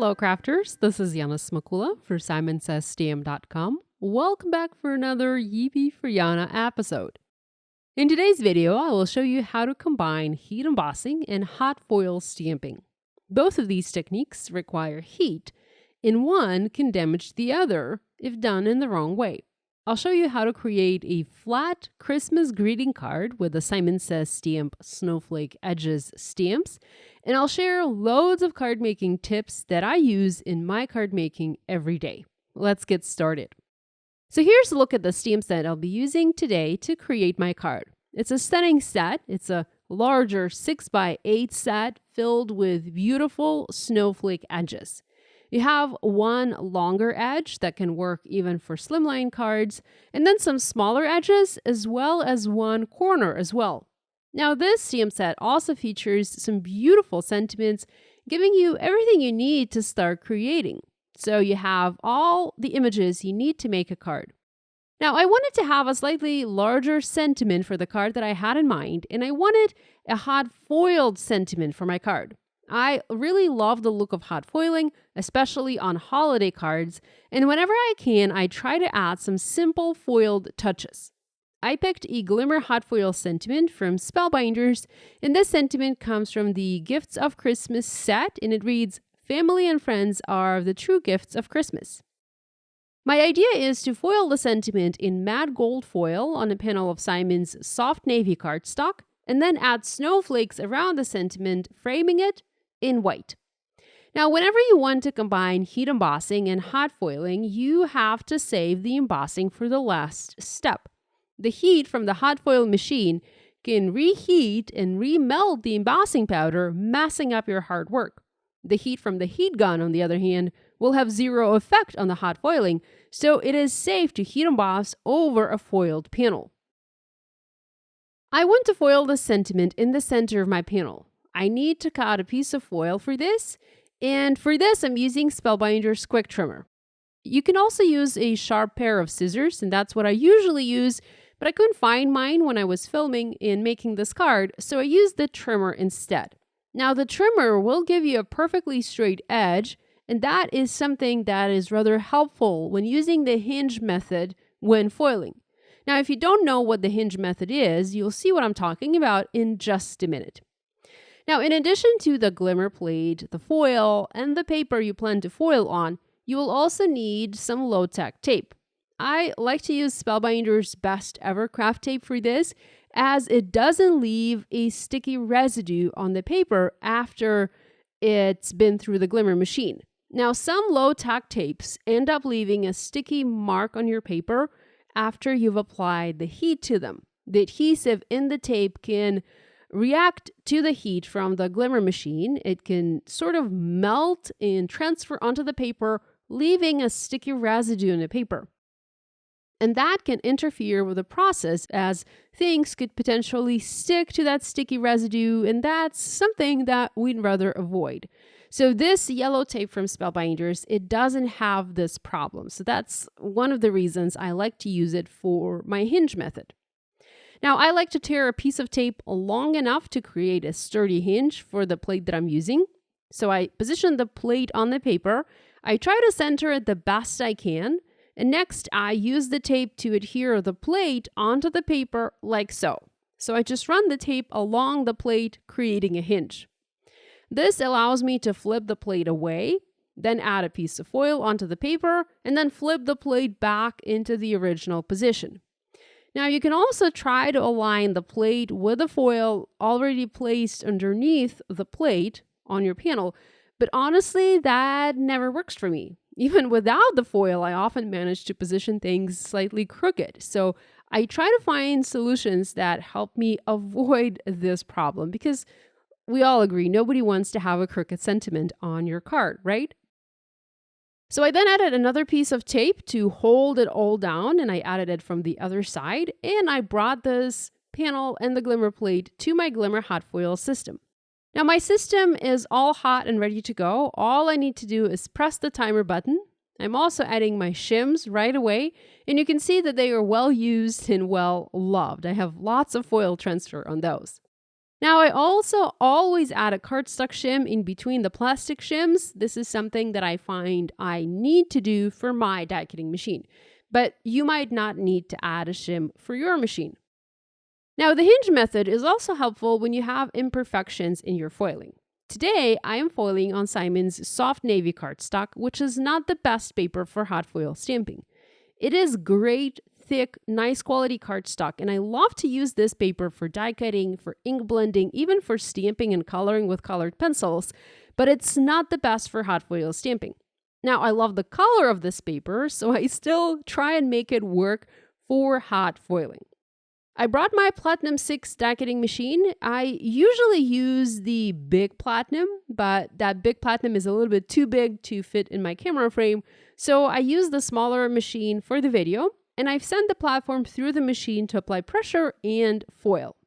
Hello crafters, this is Yana Smakula for SimonsSTM.com. Welcome back for another Yippee for Yana episode. In today's video, I will show you how to combine heat embossing and hot foil stamping. Both of these techniques require heat, and one can damage the other if done in the wrong way. I'll show you how to create a flat Christmas greeting card with the Simon Says Stamp Snowflake Edges stamps, and I'll share loads of card making tips that I use in my card making every day. Let's get started. So here's a look at the stamps that I'll be using today to create my card. It's a stunning set. It's a larger 6x8 set filled with beautiful snowflake edges. You have one longer edge that can work even for slimline cards, and then some smaller edges, as well as one corner as well. Now, this stamp set also features some beautiful sentiments, giving you everything you need to start creating. So you have all the images you need to make a card. Now, I wanted to have a slightly larger sentiment for the card that I had in mind, and I wanted a hot foiled sentiment for my card. I really love the look of hot foiling, especially on holiday cards, and whenever I can, I try to add some simple foiled touches. I picked a Glimmer hot foil sentiment from Spellbinders, and this sentiment comes from the Gifts of Christmas set, and it reads, "Family and friends are the true gifts of Christmas." My idea is to foil the sentiment in matte gold foil on a panel of Simon's soft navy cardstock, and then add snowflakes around the sentiment, framing it in white. Now, whenever you want to combine heat embossing and hot foiling, you have to save the embossing for the last step. The heat from the hot foil machine can reheat and remelt the embossing powder, messing up your hard work. The heat from the heat gun, on the other hand, will have zero effect on the hot foiling, so it is safe to heat emboss over a foiled panel. I want to foil the sentiment in the center of my panel. I need to cut a piece of foil for this, and for this I'm using Spellbinders Quick Trimmer. You can also use a sharp pair of scissors, and that's what I usually use, but I couldn't find mine when I was filming and making this card, so I used the trimmer instead. Now, the trimmer will give you a perfectly straight edge, and that is something that is rather helpful when using the hinge method when foiling. Now, if you don't know what the hinge method is, you'll see what I'm talking about in just a minute. Now, in addition to the glimmer plate, the foil, and the paper you plan to foil on, you will also need some low-tech tape. I like to use Spellbinders' Best Ever Craft Tape for this, as it doesn't leave a sticky residue on the paper after it's been through the Glimmer machine. Now, some low-tech tapes end up leaving a sticky mark on your paper after you've applied the heat to them. The adhesive in the tape can react to the heat from the Glimmer machine. It can sort of melt and transfer onto the paper, leaving a sticky residue in the paper. And that can interfere with the process, as things could potentially stick to that sticky residue, and that's something that we'd rather avoid. So this yellow tape from Spellbinders, it doesn't have this problem. So that's one of the reasons I like to use it for my hinge method. Now, I like to tear a piece of tape long enough to create a sturdy hinge for the plate that I'm using. So I position the plate on the paper. I try to center it the best I can. And next, I use the tape to adhere the plate onto the paper like so. So I just run the tape along the plate, creating a hinge. This allows me to flip the plate away, then add a piece of foil onto the paper, and then flip the plate back into the original position. Now, you can also try to align the plate with the foil already placed underneath the plate on your panel, but honestly, that never works for me. Even without the foil, I often manage to position things slightly crooked. So I try to find solutions that help me avoid this problem, because we all agree nobody wants to have a crooked sentiment on your card, right? So I then added another piece of tape to hold it all down, and I added it from the other side, and I brought this panel and the Glimmer plate to my Glimmer hot foil system. Now, my system is all hot and ready to go. All I need to do is press the timer button. I'm also adding my shims right away, and you can see that they are well used and well loved. I have lots of foil transfer on those. Now, I also always add a cardstock shim in between the plastic shims. This is something that I find I need to do for my die cutting machine, but you might not need to add a shim for your machine. Now, the hinge method is also helpful when you have imperfections in your foiling. Today, I am foiling on Simon's soft navy cardstock, which is not the best paper for hot foil stamping. It is great, thick, nice quality cardstock, and I love to use this paper for die cutting, for ink blending, even for stamping and coloring with colored pencils, but it's not the best for hot foil stamping. Now, I love the color of this paper, so I still try and make it work for hot foiling. I brought my Platinum 6 die cutting machine. I usually use the big Platinum, but that big Platinum is a little bit too big to fit in my camera frame, so I use the smaller machine for the video, and I've sent the platform through the machine to apply pressure and foil.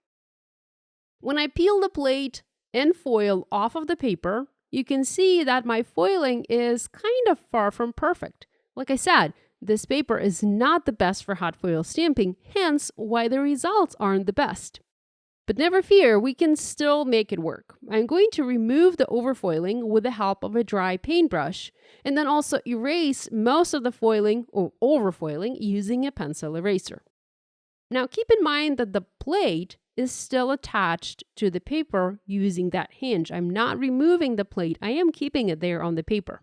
When I peel the plate and foil off of the paper, you can see that my foiling is kind of far from perfect. Like I said, this paper is not the best for hot foil stamping, hence why the results aren't the best. But never fear, we can still make it work. I'm going to remove the overfoiling with the help of a dry paintbrush, and then also erase most of the foiling or overfoiling using a pencil eraser. Now keep in mind that the plate is still attached to the paper using that hinge. I'm not removing the plate, I am keeping it there on the paper.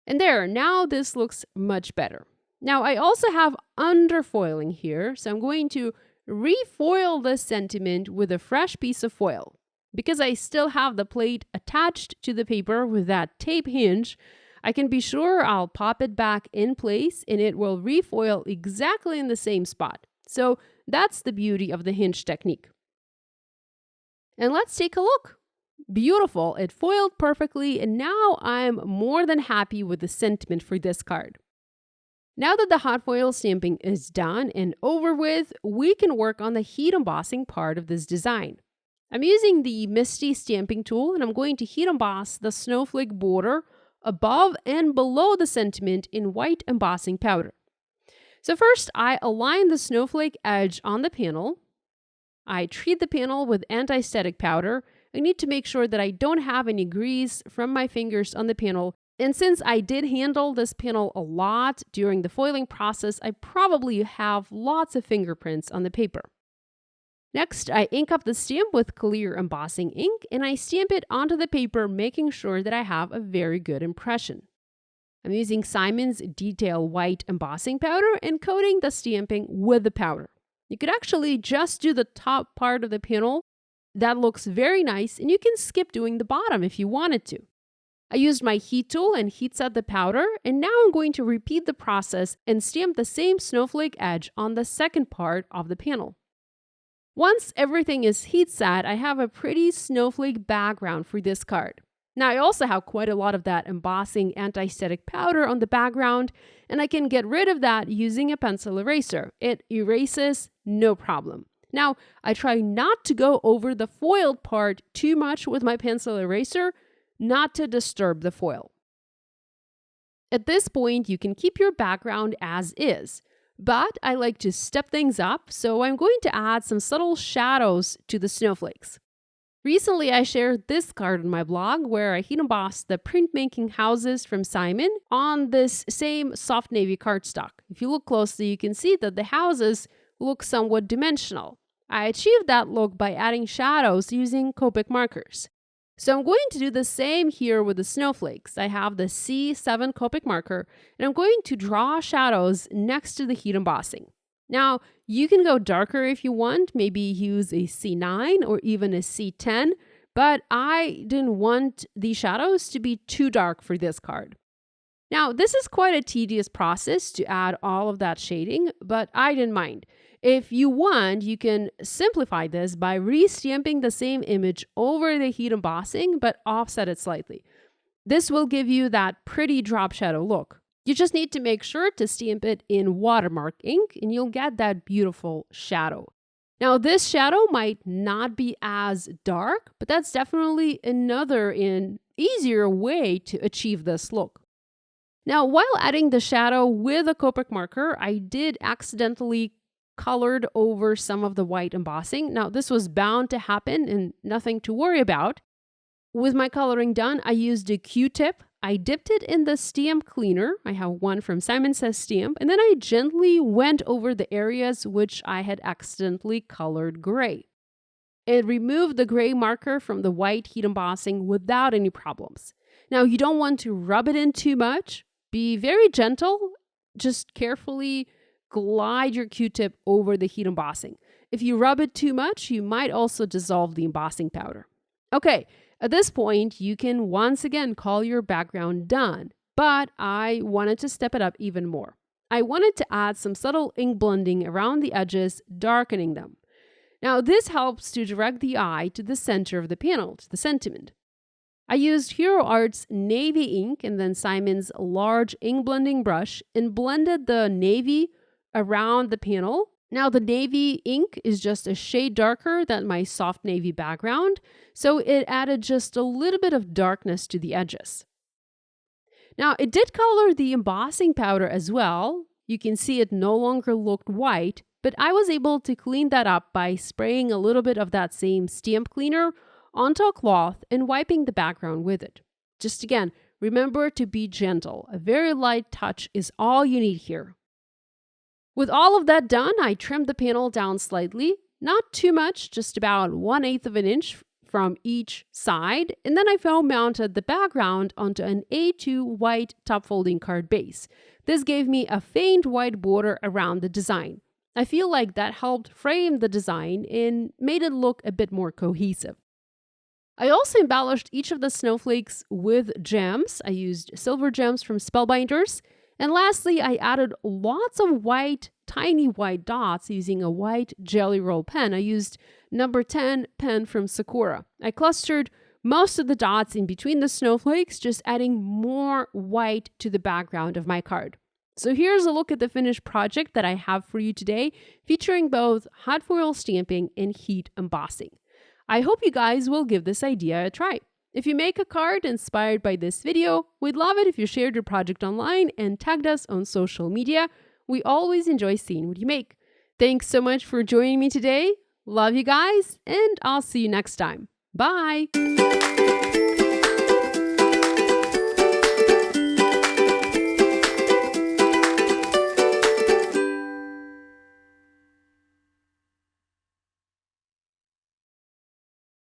And there, now this looks much better. Now I also have underfoiling here, so I'm going to refoil this sentiment with a fresh piece of foil. Because I still have the plate attached to the paper with that tape hinge, I can be sure I'll pop it back in place and it will refoil exactly in the same spot. So that's the beauty of the hinge technique. And let's take a look. Beautiful, it foiled perfectly, and now I'm more than happy with the sentiment for this card. Now that the hot foil stamping is done and over with, we can work on the heat embossing part of this design. I'm using the MISTI stamping tool, and I'm going to heat emboss the snowflake border above and below the sentiment in white embossing powder. So first, I align the snowflake edge on the panel. I treat the panel with anti-static powder. I need to make sure that I don't have any grease from my fingers on the panel. And since I did handle this panel a lot during the foiling process, I probably have lots of fingerprints on the paper. Next, I ink up the stamp with clear embossing ink, and I stamp it onto the paper, making sure that I have a very good impression. I'm using Simon's Detail White embossing powder and coating the stamping with the powder. You could actually just do the top part of the panel. That looks very nice, and you can skip doing the bottom if you wanted to. I used my heat tool and heat set the powder, and now I'm going to repeat the process and stamp the same snowflake edge on the second part of the panel. Once everything is heat set, I have a pretty snowflake background for this card. Now I also have quite a lot of that embossing anti-static powder on the background, and I can get rid of that using a pencil eraser. It erases no problem. Now, I try not to go over the foiled part too much with my pencil eraser, not to disturb the foil. At this point, you can keep your background as is, but I like to step things up, so I'm going to add some subtle shadows to the snowflakes. Recently, I shared this card on my blog where I heat embossed the printmaking houses from Simon on this same soft navy cardstock. If you look closely, you can see that the houses look somewhat dimensional. I achieved that look by adding shadows using Copic markers. So I'm going to do the same here with the snowflakes. I have the C7 Copic marker, and I'm going to draw shadows next to the heat embossing. Now, you can go darker if you want, maybe use a C9 or even a C10, but I didn't want the shadows to be too dark for this card. Now, this is quite a tedious process to add all of that shading, but I didn't mind. If you want, you can simplify this by re-stamping the same image over the heat embossing, but offset it slightly. This will give you that pretty drop shadow look. You just need to make sure to stamp it in watermark ink, and you'll get that beautiful shadow. Now, this shadow might not be as dark, but that's definitely another and easier way to achieve this look. Now, while adding the shadow with a Copic marker, I did accidentally colored over some of the white embossing. Now, this was bound to happen and nothing to worry about. With my coloring done, I used a Q-tip. I dipped it in the stamp cleaner. I have one from Simon Says Stamp. And then I gently went over the areas which I had accidentally colored gray. It removed the gray marker from the white heat embossing without any problems. Now, you don't want to rub it in too much. Be very gentle. Just carefully glide your Q-tip over the heat embossing. If you rub it too much, you might also dissolve the embossing powder. Okay, at this point, you can once again call your background done, but I wanted to step it up even more. I wanted to add some subtle ink blending around the edges, darkening them. Now, this helps to direct the eye to the center of the panel, to the sentiment. I used Hero Art's navy ink and then Simon's large ink blending brush and blended the navy around the panel. Now, the navy ink is just a shade darker than my soft navy background, so it added just a little bit of darkness to the edges. Now, it did color the embossing powder as well. You can see it no longer looked white, but I was able to clean that up by spraying a little bit of that same stamp cleaner onto a cloth and wiping the background with it. Just again, remember to be gentle. A very light touch is all you need here. With all of that done, I trimmed the panel down slightly, not too much, just about 1/8 of an inch from each side, and then I foam mounted the background onto an A2 white top folding card base. This gave me a faint white border around the design. I feel like that helped frame the design and made it look a bit more cohesive. I also embellished each of the snowflakes with gems. I used silver gems from Spellbinders. And lastly, I added lots of white, tiny white dots using a white Jelly Roll pen. I used number 10 pen from Sakura. I clustered most of the dots in between the snowflakes, just adding more white to the background of my card. So here's a look at the finished project that I have for you today, featuring both hot foil stamping and heat embossing. I hope you guys will give this idea a try. If you make a card inspired by this video, we'd love it if you shared your project online and tagged us on social media. We always enjoy seeing what you make. Thanks so much for joining me today. Love you guys, and I'll see you next time. Bye!